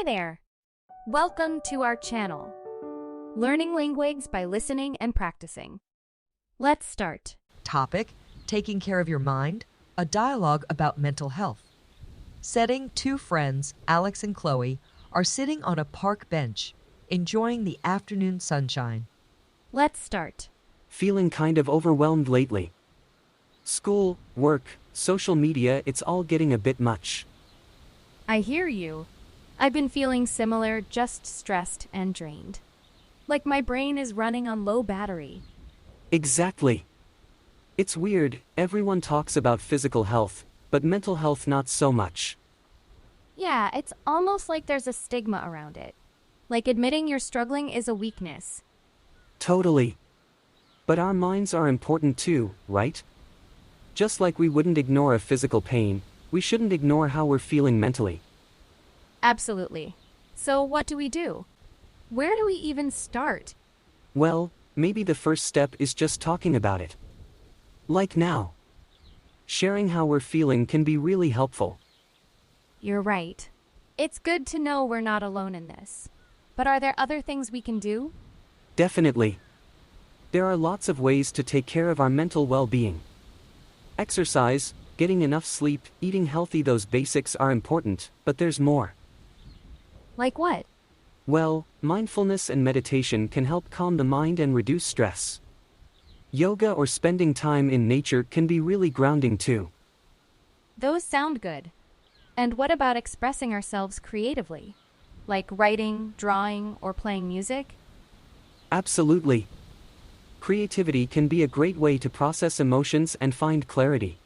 Hi there! Welcome to our channel, Learning Languages by Listening and Practicing. Let's start. Topic: Taking care of your mind, a dialogue about mental health. Setting: two friends, Alex and Chloe, are sitting on a park bench, enjoying the afternoon sunshine. Let's start. Feeling kind of overwhelmed lately. School, work, social media, it's all getting a bit much. I hear you. I've been feeling similar, just stressed and drained. Like my brain is running on low battery. Exactly. It's weird, everyone talks about physical health, but mental health not so much. Yeah, it's almost like there's a stigma around it. Like admitting you're struggling is a weakness. Totally. But our minds are important too, right? Just like we wouldn't ignore a physical pain, we shouldn't ignore how we're feeling mentally. Absolutely. So what do we do? Where do we even start? Well, maybe the first step is just talking about it. Like now. Sharing how we're feeling can be really helpful. You're right. It's good to know we're not alone in this. But are there other things we can do? Definitely. There are lots of ways to take care of our mental well-being. Exercise, getting enough sleep, eating healthy, those basics are important, but there's more. Like what? Well, mindfulness and meditation can help calm the mind and reduce stress. Yoga or spending time in nature can be really grounding too. Those sound good. And what about expressing ourselves creatively? Like writing, drawing, or playing music? Absolutely. Creativity can be a great way to process emotions and find clarity.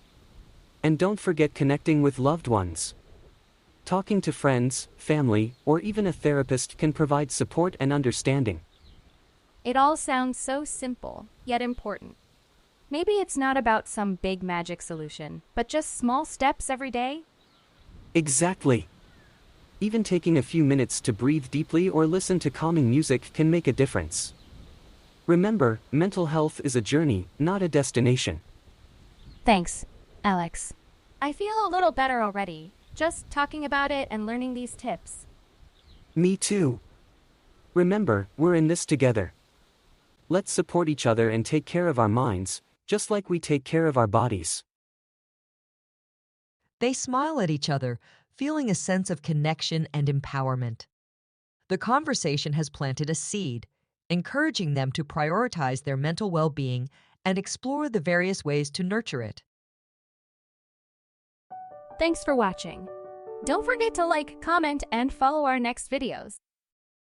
And don't forget connecting with loved ones. Talking to friends, family, or even a therapist can provide support and understanding. It all sounds so simple, yet important. Maybe it's not about some big magic solution, but just small steps every day? Exactly. Even taking a few minutes to breathe deeply or listen to calming music can make a difference. Remember, mental health is a journey, not a destination. Thanks, Alex. I feel a little better already, just talking about it and learning these tips. Me too. Remember, we're in this together. Let's support each other and take care of our minds, just like we take care of our bodies. They smile at each other, feeling a sense of connection and empowerment. The conversation has planted a seed, encouraging them to prioritize their mental well-being and explore the various ways to nurture it. Thanks for watching. Don't forget to like, comment, and follow our next videos.